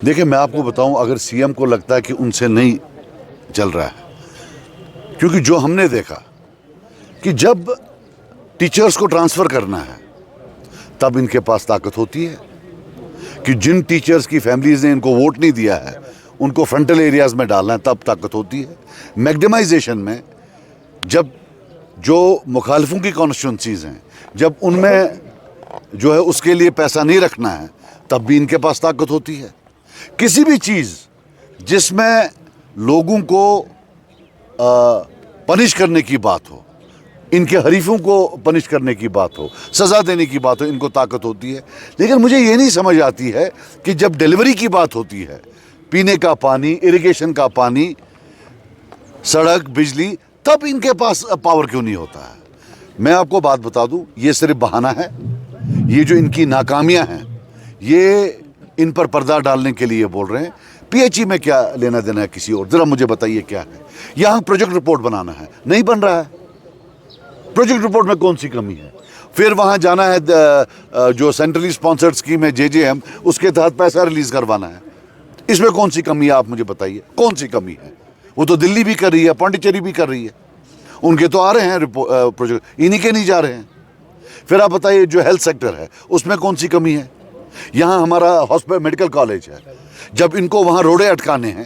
देखिए, मैं आपको बताऊं, अगर सीएम को लगता है कि उनसे नहीं चल रहा है, क्योंकि जो हमने देखा कि जब टीचर्स को ट्रांसफ़र करना है तब इनके पास ताकत होती है कि जिन टीचर्स की फैमिलीज़ ने इनको वोट नहीं दिया है उनको फ्रंटल एरियाज़ में डालना है, तब ताकत होती है। मैग्नेमाइजेशन में जब जो मुखालिफों की कॉन्स्टिट्यूंसीज़ हैं, जब उनमें जो है उसके लिए पैसा नहीं रखना है, तब भी इनके पास ताकत होती है। किसी भी चीज़ जिसमें लोगों को पनिश करने की बात हो, इनके हरीफों को पनिश करने की बात हो, सज़ा देने की बात हो, इनको ताकत होती है। लेकिन मुझे ये नहीं समझ आती है कि जब डिलीवरी की बात होती है, पीने का पानी, इरिगेशन का पानी, सड़क, बिजली, तब इनके पास पावर क्यों नहीं होता है। मैं आपको बात बता दूं, ये सिर्फ बहाना है। ये जो इनकी नाकामियां हैं, ये इन पर पर्दा डालने के लिए बोल रहे हैं। पीएचई में क्या लेना देना है किसी और, ज़रा मुझे बताइए क्या है। यहाँ प्रोजेक्ट रिपोर्ट बनाना है, नहीं बन रहा है। प्रोजेक्ट रिपोर्ट में कौन सी कमी है। फिर वहाँ जाना है, जो सेंट्रली स्पॉन्सर्ड स्कीम है JJM, उसके तहत पैसा रिलीज़ करवाना है। इसमें कौन सी कमी है, आप मुझे बताइए, कौन सी कमी है। वो तो दिल्ली भी कर रही है, पौंडीचेरी भी कर रही है, उनके तो आ रहे हैं प्रोजेक्ट, इन्हीं के नहीं जा रहे हैं। फिर आप बताइए, जो हेल्थ सेक्टर है उसमें कौन सी कमी है। यहाँ हमारा हॉस्पिटल, मेडिकल कॉलेज है, जब इनको वहाँ रोड़े अटकाने हैं,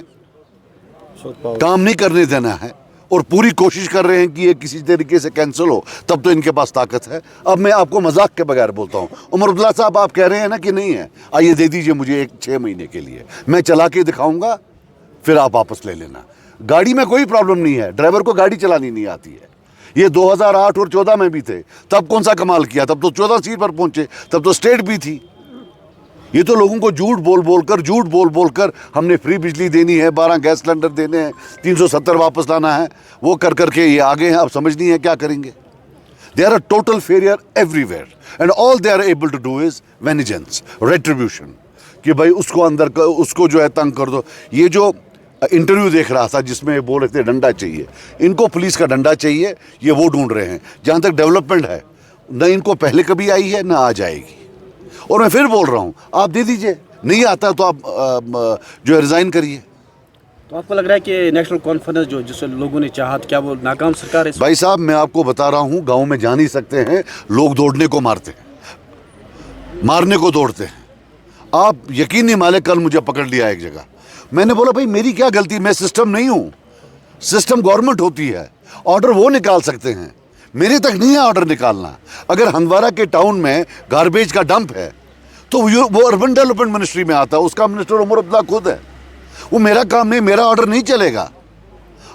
काम नहीं करने देना है और पूरी कोशिश कर रहे हैं कि ये किसी तरीके से कैंसिल हो, तब तो इनके पास ताकत है। अब मैं आपको मजाक के बगैर बोलता हूँ, उमर अब्दुल्ला साहब, आप कह रहे हैं ना कि नहीं है, आइए दे दीजिए मुझे 6 महीने के लिए, मैं चला के दिखाऊंगा, फिर आप वापस ले लेना। गाड़ी में कोई प्रॉब्लम नहीं है, ड्राइवर को गाड़ी चलानी नहीं आती है। ये 2008 और 14 में भी थे, तब कौन सा कमाल किया, तब तो 14 सीट पर पहुंचे, तब तो स्टेट भी थी। ये तो लोगों को झूठ बोल कर हमने फ्री बिजली देनी है, 12 गैस सिलेंडर देने हैं, 370 वापस लाना है, वो कर करके ये आगे हैं। अब समझ नहीं है क्या करेंगे। They are a total failure everywhere and all they are able to do is vengeance, retribution, कि भाई उसको अंदर उसको जो है तंग कर दो। ये जो इंटरव्यू देख रहा था जिसमें बोल रहे थे डंडा चाहिए, इनको पुलिस का डंडा चाहिए, ये वो ढूंढ रहे हैं। जहाँ तक डेवलपमेंट है, न इनको पहले कभी आई है ना आ जाएगी। और मैं फिर बोल रहा हूँ, आप दे दीजिए, नहीं आता तो आप जो है रिज़ाइन करिए। तो आपको लग रहा है कि नेशनल कॉन्फ्रेंस जो जिसे लोगों ने चाहा, क्या वो नाकाम सरकार है? भाई साहब, मैं आपको बता रहा हूँ, गाँव में जा नहीं सकते हैं लोग, दौड़ने को मारते हैं, मारने को दौड़ते हैं। आप यकीन नहीं माने, कल मुझे पकड़ लिया एक जगह। मैंने बोला, भाई मेरी क्या गलती, मैं सिस्टम नहीं हूँ, सिस्टम गवर्नमेंट होती है, ऑर्डर वो निकाल सकते हैं, मेरे तक नहीं है ऑर्डर निकालना। अगर हंदवारा के टाउन में गार्बेज का डंप है तो वो अर्बन डेवलपमेंट मिनिस्ट्री में आता है, उसका मिनिस्टर उमर अब्दुल्ला खुद है। वो मेरा काम नहीं, मेरा ऑर्डर नहीं चलेगा।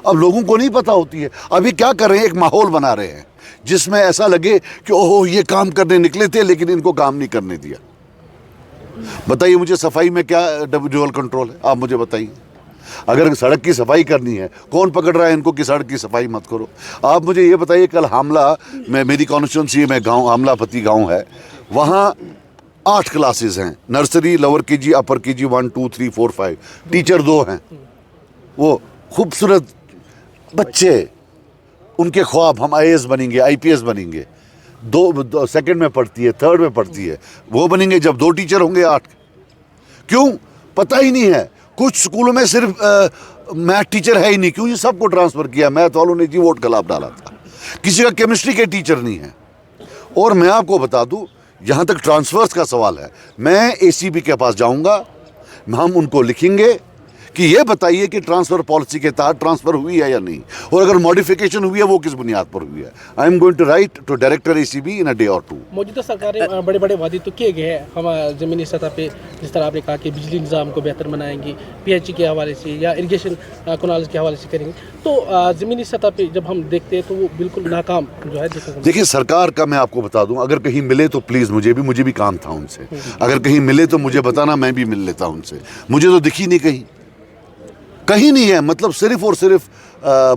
अब लोगों को नहीं पता होती है। अभी क्या कर रहे हैं, एक माहौल बना रहे हैं जिसमें ऐसा लगे कि ओहो ये काम करने निकले थे लेकिन इनको काम नहीं करने दिया। बताइए मुझे, सफाई में क्या डुअल कंट्रोल है, आप मुझे बताइए। अगर सड़क की सफाई करनी है, कौन पकड़ रहा है इनको कि सड़क की सफाई मत करो। आप मुझे ये बताइए, कल हामला में, मेरी कॉन्स्टिट्यूंसी में गांव आमलापति गांव है, वहाँ 8 क्लासेस हैं, नर्सरी, लोअर केजी, अपर केजी 1 2 3 4 5, टीचर 2 हैं। वो खूबसूरत बच्चे, उनके ख्वाब, हम IAS बनेंगे, IPS बनेंगे। दो सेकंड में पढ़ती है, थर्ड में पढ़ती है, वो बनेंगे जब 2 टीचर होंगे 8। क्यों, पता ही नहीं है। कुछ स्कूलों में सिर्फ मैथ टीचर है ही नहीं, क्यों, ये सबको ट्रांसफ़र किया, मैथ वालों ने जी वोट गलाब डाला था। किसी का केमिस्ट्री के टीचर नहीं है। और मैं आपको बता दूं, जहाँ तक ट्रांसफ़र्स का सवाल है, मैं ACB के पास जाऊँगा, हम उनको लिखेंगे कि ये बताइए कि ट्रांसफ़र पॉलिसी के तहत ट्रांसफ़र हुई है या नहीं, और अगर मॉडिफिकेशन हुई है वो किस बुनियाद पर हुई है। I am going to write to director ACB in a day और 2। मौजूदा सरकारें बड़े बड़े वादे तो किए गए हैं हम ज़मीनी सतह पे, जिस तरह आपने कहा कि बिजली निज़ाम को बेहतर बनाएंगी, PHE के हवाले से या इरिगेशन कनाल्स के हवाले से करेंगे, तो ज़मीनी सतह पे जब हम देखते हैं तो वो बिल्कुल नाकाम जो है। देखिए, सरकार का मैं आपको बता दूं, अगर कहीं मिले तो प्लीज़, मुझे भी काम था उनसे, अगर कहीं मिले तो मुझे बताना, मैं भी मिल लेता उनसे। मुझे तो दिखी नहीं, कहीं नहीं है। मतलब सिर्फ और सिर्फ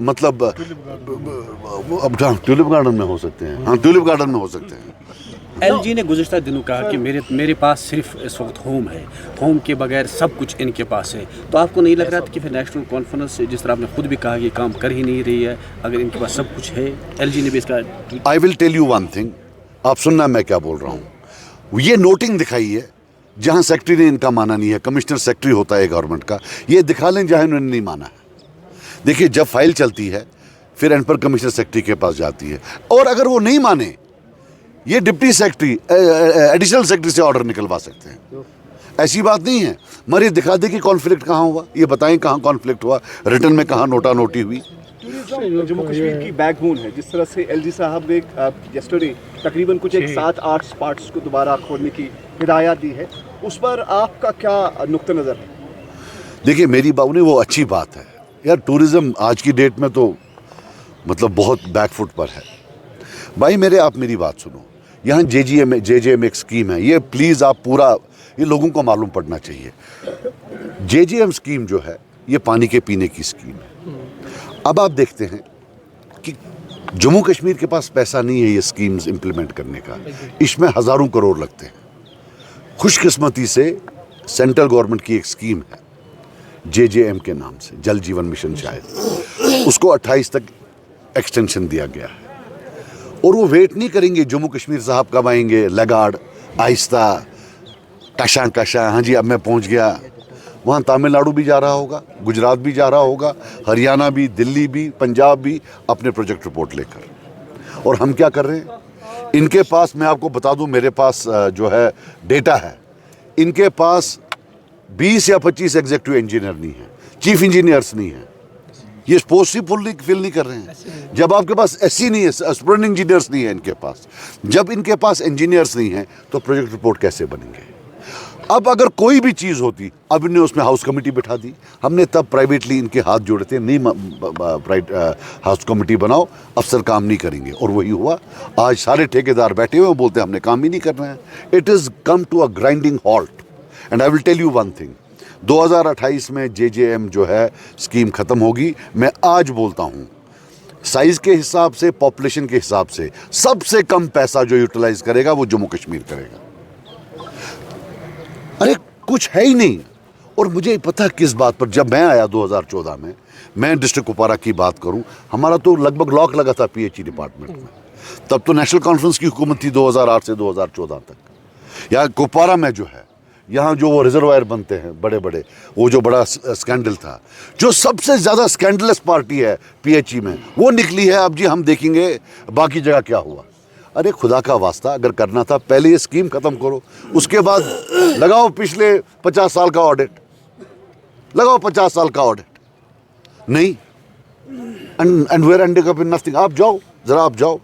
मतलब अब ट्यूलिप गार्डन में हो सकते हैं, हाँ ट्यूलिप गार्डन में हो सकते हैं। LG ने गुज़िश्ता दिनों कहा कि मेरे पास सिर्फ इस वक्त होम है, होम के बगैर सब कुछ इनके पास है। तो आपको नहीं लग रहा था कि फिर नेशनल कॉन्फ्रेंस, जिस तरह आपने खुद भी कहा, ये काम कर ही नहीं रही है, अगर इनके पास सब कुछ है? LG ने भी इसका, I will tell you one thing, आप सुनना मैं क्या बोल रहा हूँ। ये नोटिंग दिखाई है जहाँ सेक्रेटरी ने इनका माना नहीं है, कमिश्नर सेक्रेटरी होता है गवर्नमेंट का, ये दिखा लें जहाँ इन्होंने नहीं माना है। देखिए, जब फाइल चलती है फिर एंड पर कमिश्नर सेक्रेटरी के पास जाती है, और अगर वो नहीं माने ये डिप्टी सेक्रेटरी एडिशनल सेक्रेटरी से ऑर्डर निकलवा सकते हैं। ऐसी बात नहीं है, मगर ये दिखा दे कि कॉन्फ्लिक्ट कहाँ हुआ, ये बताएं कहाँ कॉन्फ्लिक्ट हुआ, रिटर्न में कहाँ नोटा नोटी हुई। जम्मू कश्मीर की बैकबोन है, जिस तरह से एलजी साहब ने यस्टरडे तकरीबन कुछ एक 7-8 स्पॉट्स को दोबारा खोलने की हिदायत दी है, उस पर आपका क्या नुक्ता नज़र है? देखिए, मेरी बात नहीं, वो अच्छी बात है यार। टूरिज़्म आज की डेट में तो मतलब बहुत बैकफुट पर है। भाई मेरे, आप मेरी बात सुनो, यहाँ JJM एक स्कीम है, ये प्लीज़ आप पूरा, ये लोगों को मालूम पड़ना चाहिए। JJM स्कीम जो है ये पानी के पीने की स्कीम है। अब आप देखते हैं कि जम्मू कश्मीर के पास पैसा नहीं है ये स्कीम्स इम्प्लीमेंट करने का, इसमें हज़ारों करोड़ लगते हैं। खुशकिस्मती से सेंट्रल गवर्नमेंट की एक स्कीम है JJM के नाम से, जल जीवन मिशन शायद, उसको 28 तक एक्सटेंशन दिया गया है। और वो वेट नहीं करेंगे जम्मू कश्मीर साहब कब आएंगे, लगाड़ आहिस्ता कशा, हाँ जी अब मैं पहुंच गया। वहाँ तमिलनाडु भी जा रहा होगा, गुजरात भी जा रहा होगा, हरियाणा भी, दिल्ली भी, पंजाब भी अपने प्रोजेक्ट रिपोर्ट लेकर। और हम क्या कर रहे हैं, इनके पास, मैं आपको बता दूं, मेरे पास जो है डेटा है, इनके पास 20 या 25 एग्जीक्यूटिव इंजीनियर नहीं है, चीफ इंजीनियर्स नहीं है। ये पोस्ट ही फिल नहीं कर रहे हैं। जब आपके पास SC नहीं है, एस्पिरेंट इंजीनियर्स नहीं है इनके पास, जब इनके पास इंजीनियर्स नहीं है तो प्रोजेक्ट रिपोर्ट कैसे बनेंगे? अब अगर कोई भी चीज़ होती, अब इन्होंने उसमें हाउस कमेटी बिठा दी, हमने तब प्राइवेटली इनके हाथ जोड़े थे, नहीं हाउस कमेटी बनाओ, अफसर काम नहीं करेंगे, और वही हुआ। आज सारे ठेकेदार बैठे हुए बोलते हैं हमने काम ही नहीं करना है। It is come to a grinding halt. And I will tell you one thing, 2028 में JJM जो है स्कीम ख़त्म होगी। मैं आज बोलता हूँ, साइज़ के हिसाब से, पॉपुलेशन के हिसाब से सबसे कम पैसा जो यूटिलाइज करेगा वो जम्मू कश्मीर करेगा। अरे कुछ है ही नहीं। और मुझे पता है किस बात पर, जब मैं आया 2014 में, मैं डिस्ट्रिक्ट कुपवारा की बात करूं, हमारा तो लगभग लॉक लगा था PHE डिपार्टमेंट में। तब तो नेशनल कॉन्फ्रेंस की हुकूमत थी 2008 से 2014 तक। या कुपवारा में जो है, यहाँ जो वो रिजर्वायर बनते हैं बड़े बड़े, वो जो बड़ा स्कैंडल था, जो सबसे ज़्यादा स्कैंडलस पार्टी है PHE में, वो निकली है। अब जी हम देखेंगे बाकी जगह क्या हुआ। अरे खुदा का वास्ता, अगर करना था पहले ये स्कीम ख़त्म करो, उसके बाद लगाओ पिछले 50 साल का ऑडिट, लगाओ 50 साल का ऑडिट। नहीं, and where ending up in nothing. आप जाओ, ज़रा आप जाओ,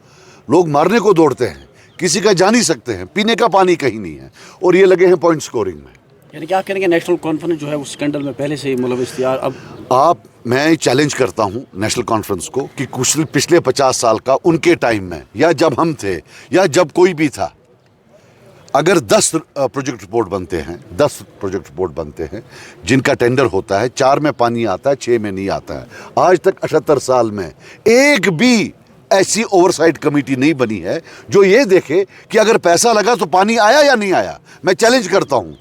लोग मारने को दौड़ते हैं, किसी का जा नहीं सकते हैं, पीने का पानी कहीं नहीं है, और ये लगे हैं पॉइंट स्कोरिंग में। यानी क्या करेंगे, नेशनल कॉन्फ्रेंस जो है उस स्कैंडल में पहले से ही मुलविस थी। अब मैं चैलेंज करता हूं नेशनल कॉन्फ्रेंस को कि कुछ पिछले 50 साल का, उनके टाइम में या जब हम थे या जब कोई भी था, अगर 10 प्रोजेक्ट रिपोर्ट बनते हैं, 10 प्रोजेक्ट रिपोर्ट बनते हैं जिनका टेंडर होता है, 4 में पानी आता है, 6 में नहीं आता है। आज तक 78 साल में एक भी ऐसी ओवरसाइट कमेटी नहीं बनी है जो ये देखे कि अगर पैसा लगा तो पानी आया या नहीं आया। मैं चैलेंज करता हूं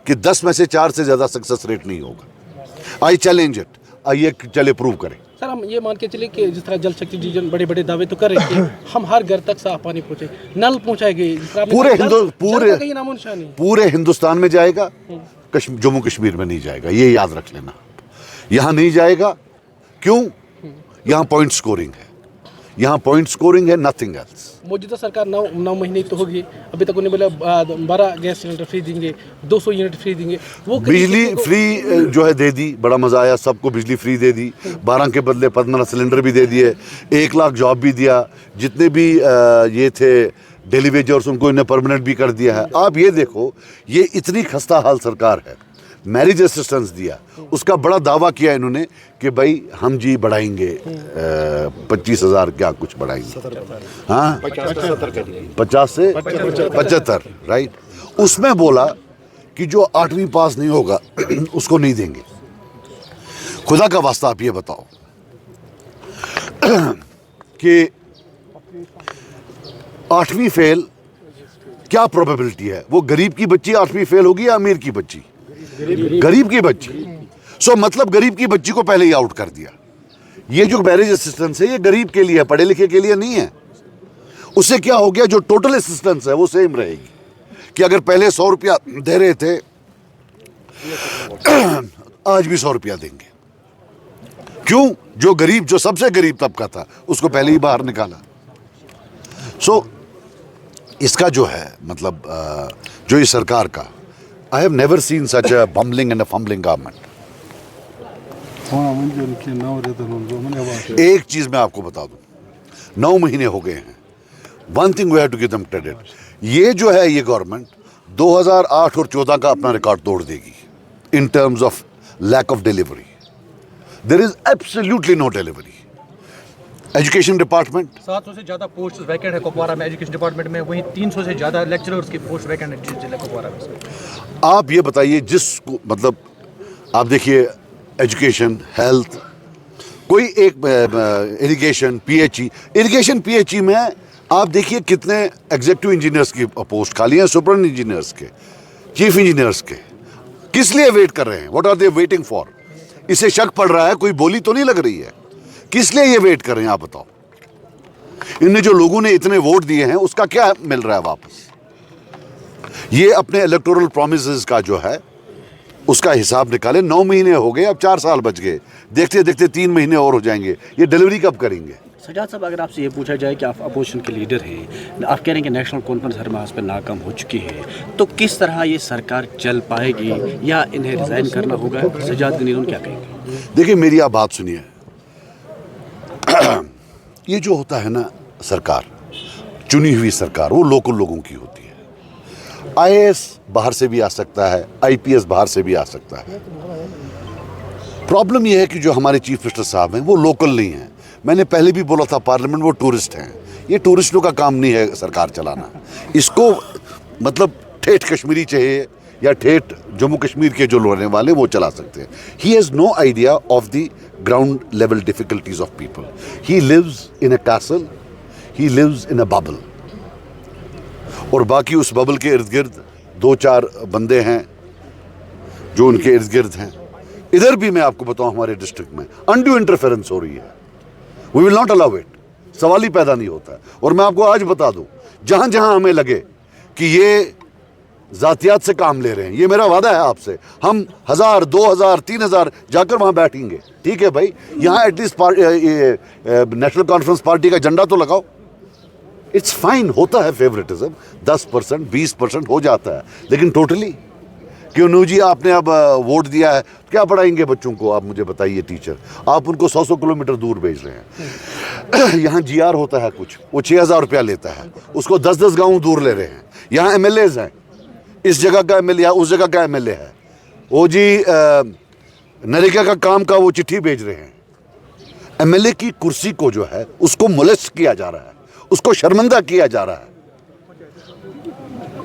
कि 10 में से 4 से ज़्यादा सक्सेस रेट नहीं होगा। I challenge it. आइए चले प्रूव करें। सर, हम ये मान के चले कि जिस तरह जल शक्ति डिवीजन बड़े बड़े दावे तो कर रहे थे, हम हर घर तक साफ पानी पहुंचे, नल पहुंचाए गए, पूरे हिंदुस्तान में जाएगा, जम्मू कश्मीर में नहीं जाएगा, ये याद रख लेना। यहाँ नहीं जाएगा, क्यों? यहाँ पॉइंट स्कोरिंग है, यहाँ पॉइंट स्कोरिंग है, नथिंग एल्स। मौजूदा सरकार 9 महीने तो होगी, अभी तक उन्हें बोला 12 गैस सिलेंडर फ्री देंगे, 200 यूनिट फ्री देंगे, वो बिजली फ्री जो है दे दी, बड़ा मज़ा आया, सबको बिजली फ्री दे दी, 12 के बदले 15 सिलेंडर भी दे दिए, 1 लाख जॉब भी दिया, जितने भी ये थे डेली वेजर्स उनको इन्हें परमानेंट भी कर दिया है। आप ये देखो, ये इतनी खस्ता हाल सरकार है। मैरिज असिस्टेंस दिया, उसका बड़ा दावा किया इन्होंने कि भाई हम जी बढ़ाएंगे 25,000 क्या कुछ बढ़ाएंगे, हाँ 50 से 75, राइट। उसमें बोला कि जो 8वीं पास नहीं होगा उसको नहीं देंगे। खुदा का वास्ता आप ये बताओ कि 8वीं फेल क्या प्रोबेबिलिटी है? वो गरीब की बच्ची 8वीं फेल होगी या अमीर की बच्ची? गरीब की बच्ची। सो मतलब गरीब की बच्ची को पहले ही आउट कर दिया। ये जो मैरिज असिस्टेंस है ये गरीब के लिए है, पढ़े लिखे के लिए नहीं है। उससे क्या हो गया, जो टोटल असिस्टेंस है वो सेम रहेगी, कि अगर पहले 100 रुपया दे रहे थे आज भी 100 रुपया देंगे। क्यों? जो गरीब, जो सबसे गरीब तबका था उसको पहले ही बाहर निकाला। सो इसका जो है मतलब जो इस सरकार का, I have never seen such a bumbling and a fumbling government. एक चीज मैं आपको बता दूं, 9 महीने हो गए हैं। One thing we have to give them credit, ये जो है ये गवर्नमेंट 2008 और 14 का अपना रिकॉर्ड तोड़ देगी in terms of lack of delivery. There is absolutely no delivery. Education department 700 से ज़्यादा पोस्ट वैकेंट है कुपवारा में एजुकेशन डिपार्टमेंट में, वहीं 300 से ज़्यादा लेक्चरर्स की पोस्ट वैकेंट है जिला कुपवारा में। आप ये बताइए, जिसको मतलब आप देखिए एजुकेशन, हेल्थ, कोई एक इरिगेशन पीएचई में आप देखिए कितने एग्जीक्यूटिव इंजीनियर्स की पोस्ट खाली हैं, सुपर इंजीनियर्स के, चीफ इंजीनियर्स के। किस लिए वेट कर रहे हैं? What are they waiting for? इसे शक पड़ रहा है, कोई बोली तो नहीं लग रही है, किस लिए ये वेट कर रहे हैं आप बताओ? इनने जो लोगों ने इतने वोट दिए हैं उसका क्या मिल रहा है वापस? ये अपने इलेक्टोरल प्रॉमिसेस का जो है उसका हिसाब निकाले। 9 महीने हो गए, अब 4 साल बच गए, देखते देखते 3 महीने और हो जाएंगे। ये डिलीवरी कब करेंगे? सजाद साहब, अगर आपसे ये पूछा जाए कि आप अपोजिशन के लीडर हैं, आप कह रहे हैं कि नेशनल कॉन्फ्रेंस हर मास पर नाकाम हो चुकी है, तो किस तरह ये सरकार चल पाएगी या इन्हें रिजाइन करना होगा? सजाद गनीलोन क्या कहेंगे? देखिए मेरी आप बात सुनिए। ये जो होता है ना, सरकार, चुनी हुई सरकार, वो लोकल लोगों की होती है। आईएएस बाहर से भी आ सकता है, आईपीएस बाहर से भी आ सकता है। प्रॉब्लम यह है कि जो हमारे चीफ मिनिस्टर साहब हैं वो लोकल नहीं हैं। मैंने पहले भी बोला था पार्लियामेंट, वो टूरिस्ट हैं। ये टूरिस्टों का काम नहीं है सरकार चलाना। इसको मतलब ठेठ कश्मीरी चाहिए या ठेठ जम्मू कश्मीर के जो रहने वाले वो चला सकते हैं। He has no idea of the ground level difficulties of people. He lives in a castle, he lives in a bubble, और बाकी उस बबल के इर्द गिर्द 2-4 बंदे हैं जो उनके इर्द गिर्द हैं। इधर भी मैं आपको बताऊं, हमारे डिस्ट्रिक्ट में अनड्यू इंटरफेरेंस हो रही है। We will not allow it. सवाल ही पैदा नहीं होता है। और मैं आपको आज बता दूं, जहां जहां हमें लगे कि ये जातियात से काम ले रहे हैं, ये मेरा वादा है आपसे, हम 1000, 2000, 3000 जाकर वहां बैठेंगे। ठीक है भाई, यहां एटलीस्ट नेशनल कॉन्फ्रेंस पार्टी का झंडा तो लगाओ। इट्स फाइन, होता है फेवरेटिज्म, 10%, 20% हो जाता है, लेकिन टोटली क्यों? नू जी, आपने अब वोट दिया है, क्या पढ़ाएंगे बच्चों को? आप मुझे बताइए टीचर, आप उनको 100-100 किलोमीटर दूर भेज रहे हैं। यहाँ जीआर होता है कुछ, वो 6000 रुपया लेता है, उसको 10-10 गाँव दूर ले रहे हैं। यहाँ एमएलएज हैं, इस जगह का एमएलए, उस जगह का एमएलए है, वो जी नरेगा का काम का वो चिट्ठी भेज रहे हैं। एमएलए की कुर्सी को जो है उसको मोलेस्ट किया जा रहा है, उसको शर्मिंदा किया जा रहा है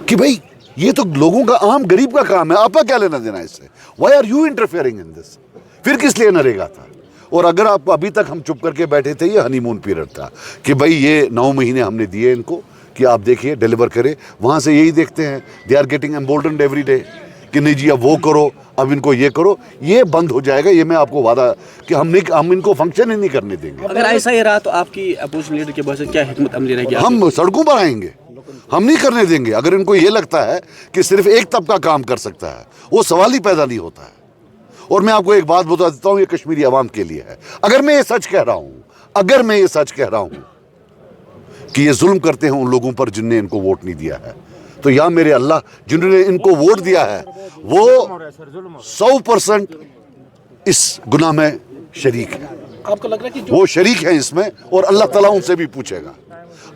कि भाई ये तो लोगों का, आम गरीब का काम है, आपका क्या लेना देना इससे? Why are you interfering in this? फिर किस लिए नरेगा था? और अगर आपको अभी तक हम चुप करके बैठे थे, ये हनीमून पीरियड था कि भाई ये 9 महीने हमने दिए इनको कि आप देखिए डिलीवर करें। वहाँ से यही देखते हैं, they are getting emboldened every day कि नहीं जी अब वो करो, अब इनको ये करो। ये बंद हो जाएगा, ये मैं आपको वादा कि हम इनको फंक्शन ही नहीं करने देंगे। अगर ऐसा ही रहा तो आपकी अपोजिशन लीडर के पास क्या हिकमत अमली रहेगी? हम सड़कों पर आएंगे, हम नहीं करने देंगे। अगर इनको ये लगता है कि सिर्फ एक तबका काम कर सकता है, वो सवाल ही पैदा नहीं होता है। और मैं आपको एक बात बता देता हूँ, ये कश्मीरी अवाम के लिए है। अगर मैं ये सच कह रहा हूँ, कि ये जुल्म करते हैं उन लोगों पर जिनने इनको वोट नहीं दिया है, तो या मेरे अल्लाह, जिन्होंने इनको वोट दिया है वो 100% इस गुनाह में शरीक है। आपको लग रहा है कि वो शरीक है इसमें, और अल्लाह ताला उनसे भी पूछेगा,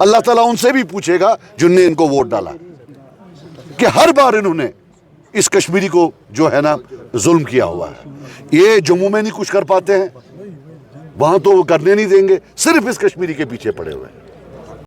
अल्लाह ताला उनसे भी पूछेगा जिनने इनको वोट डाला, कि हर बार इन्होंने इस कश्मीरी को जो है ना जुल्म किया हुआ है। ये जम्मू में नहीं कुछ कर पाते हैं, वहां तो वो करने नहीं देंगे, सिर्फ इस कश्मीरी के पीछे पड़े हुए हैं।